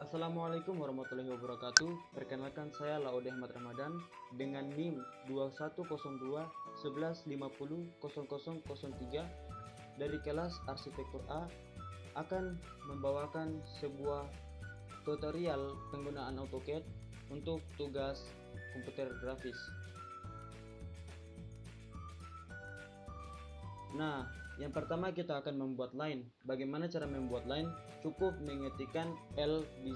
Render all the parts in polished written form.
Assalamualaikum warahmatullahi wabarakatuh. Perkenalkan saya Laode Ahmad Ramadan dengan NIM 2102 1150 0003 dari kelas Arsitektur A akan membawakan sebuah tutorial penggunaan AutoCAD untuk tugas komputer grafis. Nah, yang pertama kita akan membuat line. Bagaimana cara membuat line? Cukup mengetikkan L di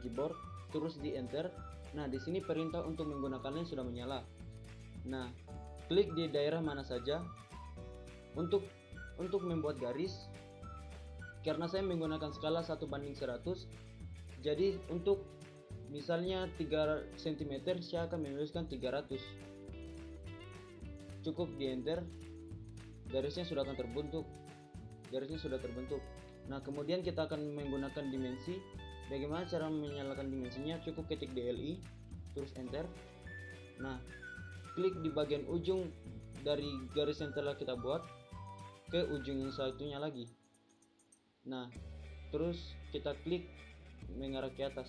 keyboard, terus di enter. Nah, di sini perintah untuk menggunakan line sudah menyala. Nah, klik di daerah mana saja untuk membuat garis. Karena saya menggunakan skala 1:100, jadi untuk misalnya 3 cm saya akan menuliskan 300. Cukup di enter. Garisnya sudah terbentuk. Nah, kemudian kita akan menggunakan dimensi. Bagaimana cara menyalakan dimensinya? Cukup ketik DLI, terus enter. Nah, klik di bagian ujung dari garis yang telah kita buat ke ujung yang satunya lagi. Nah, terus kita klik mengarah ke atas.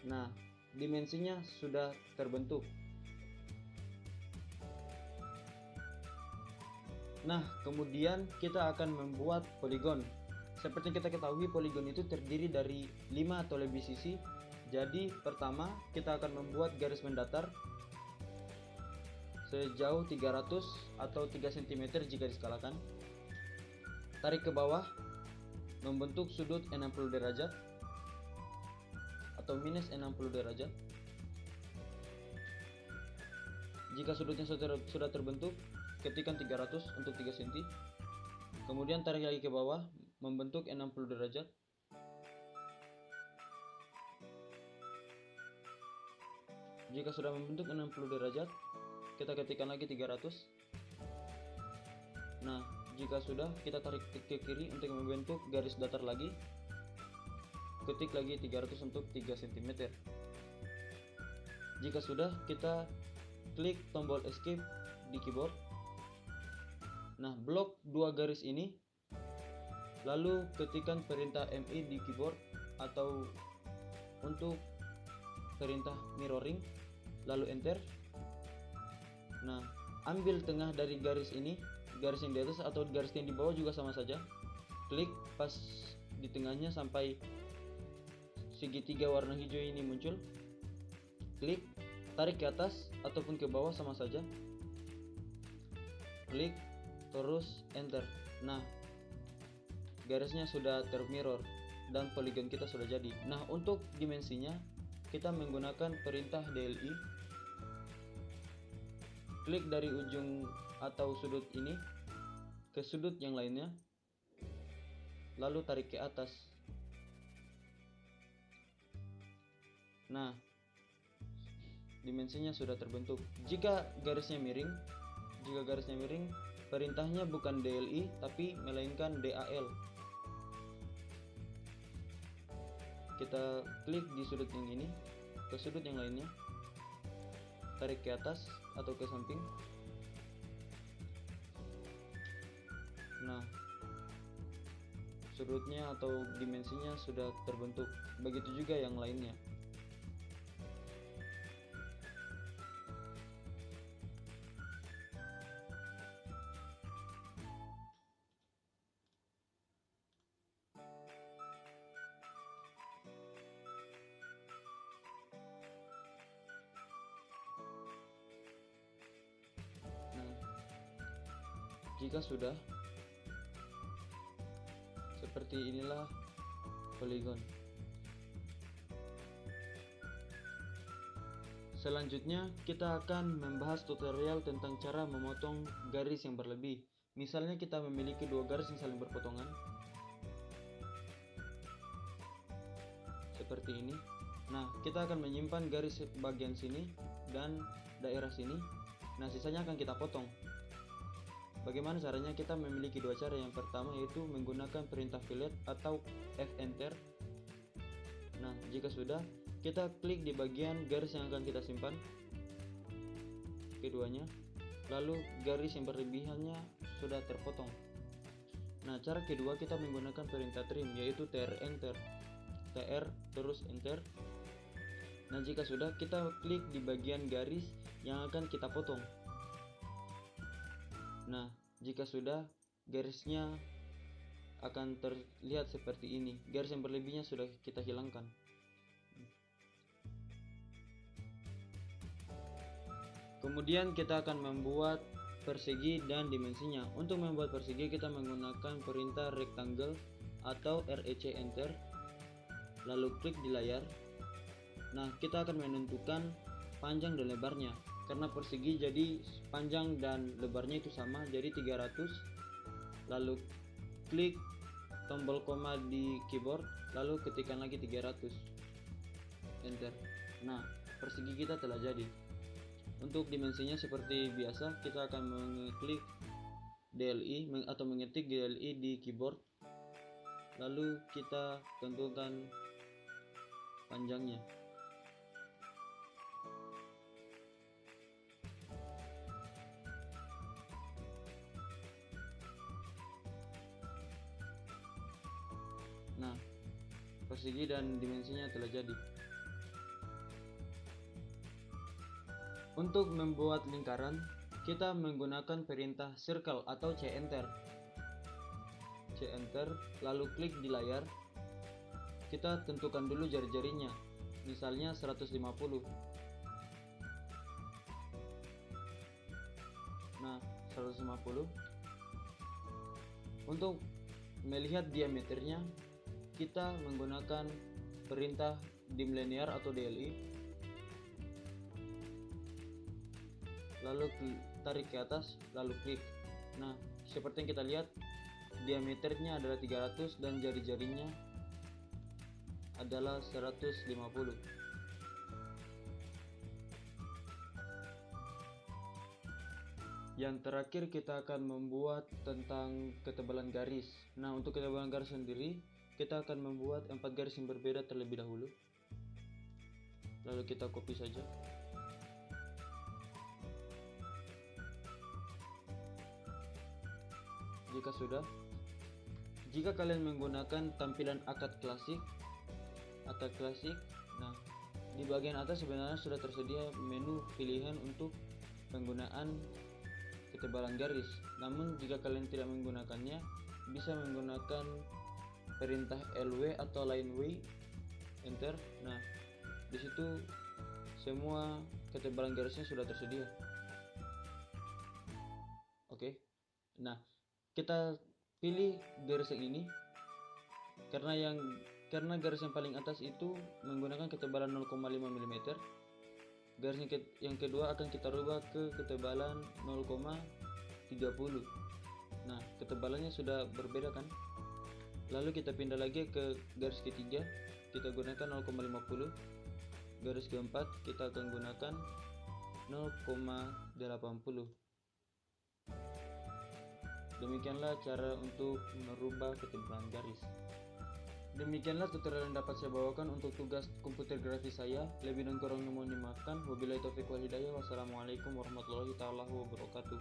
Nah, dimensinya sudah terbentuk. Nah, kemudian kita akan membuat poligon. Seperti kita ketahui, poligon itu terdiri dari 5 atau lebih sisi. Jadi, pertama kita akan membuat garis mendatar sejauh 300 atau 3 cm jika diskalakan. Tarik ke bawah, membentuk sudut 60 derajat atau minus 60 derajat. Jika sudutnya sudah terbentuk, ketikkan 300 untuk 3 cm. Kemudian tarik lagi ke bawah, membentuk 60 derajat. Jika sudah membentuk 60 derajat, kita ketikkan lagi 300. Nah, jika sudah, kita tarik ke kiri untuk membentuk garis datar lagi. Ketik lagi 300 untuk 3 cm. Jika sudah, kita klik tombol escape di keyboard. Nah, blok 2 garis ini, lalu ketikkan perintah MI di keyboard atau untuk perintah mirroring, lalu enter. Nah, ambil tengah dari garis ini, garis yang di atas atau garis yang di bawah juga sama saja. Klik pas di tengahnya sampai segitiga warna hijau ini muncul. Klik, tarik ke atas ataupun ke bawah sama saja. Klik, terus enter. Nah, garisnya sudah termirror dan poligon kita sudah jadi. Nah, untuk dimensinya kita menggunakan perintah DLI. Klik dari ujung atau sudut ini ke sudut yang lainnya, lalu tarik ke atas. Nah, dimensinya sudah terbentuk. Jika garisnya miring, perintahnya bukan DLI tapi melainkan DAL. Kita klik di sudut yang ini ke sudut yang lainnya, tarik ke atas atau ke samping. Nah, sudutnya atau dimensinya sudah terbentuk. Begitu juga yang lainnya. Jika sudah, seperti inilah poligon. Selanjutnya kita akan membahas tutorial tentang cara memotong garis yang berlebih. Misalnya kita memiliki 2 garis yang saling berpotongan seperti ini. Nah, kita akan menyimpan garis bagian sini dan daerah sini. Nah, sisanya akan kita potong. Bagaimana caranya? Kita memiliki 2 cara. Yang pertama yaitu menggunakan perintah fillet atau F enter. Nah, jika sudah, kita klik di bagian garis yang akan kita simpan, keduanya, lalu garis yang berlebihannya sudah terpotong. Nah, cara kedua kita menggunakan perintah trim yaitu TR enter. TR terus enter. Nah, jika sudah, kita klik di bagian garis yang akan kita potong. Nah, jika sudah, garisnya akan terlihat seperti ini. Garis yang berlebihnya sudah kita hilangkan. Kemudian kita akan membuat persegi dan dimensinya. Untuk membuat persegi, kita menggunakan perintah rectangle atau REC enter, lalu klik di layar. Nah, kita akan menentukan panjang dan lebarnya. Karena persegi jadi panjang dan lebarnya itu sama, jadi 300. Lalu klik tombol koma di keyboard, lalu ketikkan lagi 300, enter. Nah, persegi kita telah jadi. Untuk dimensinya seperti biasa, kita akan mengklik DLI atau mengetik DLI di keyboard, lalu kita tentukan panjangnya. Nah, persegi dan dimensinya telah jadi. Untuk membuat lingkaran, kita menggunakan perintah circle atau C enter. C enter, lalu klik di layar. Kita tentukan dulu jari-jarinya, misalnya 150. Nah, 150. Untuk melihat diameternya, kita menggunakan perintah dim linear atau DLI, lalu tarik ke atas, lalu klik. Nah, seperti yang kita lihat, diameternya adalah 300 dan jari-jarinya adalah 150. Yang terakhir, kita akan membuat tentang ketebalan garis. Nah, untuk ketebalan garis sendiri, kita akan membuat 4 garis yang berbeda terlebih dahulu. Lalu kita copy saja. Jika sudah, jika kalian menggunakan tampilan akad klasik, nah, di bagian atas sebenarnya sudah tersedia menu pilihan untuk penggunaan ketebalan garis. Namun jika kalian tidak menggunakannya, bisa menggunakan perintah LW atau line way enter. Nah, di situ semua ketebalan garisnya sudah tersedia. Oke. Nah, kita pilih garis yang ini karena garis yang paling atas itu menggunakan ketebalan 0,5 mm. Garis yang kedua akan kita rubah ke ketebalan 0,30. Nah, ketebalannya sudah berbeda kan? Lalu kita pindah lagi ke garis ketiga, kita gunakan 0,50. Garis keempat kita akan gunakan 0,80. Demikianlah cara untuk merubah ketebalan garis. Demikianlah tutorial yang dapat saya bawakan untuk tugas komputer grafis saya. Lebih dan kurangnya mohon dimaafkan. Wabillahi taufiq wal hidayah. Wassalamualaikum warahmatullahi wabarakatuh.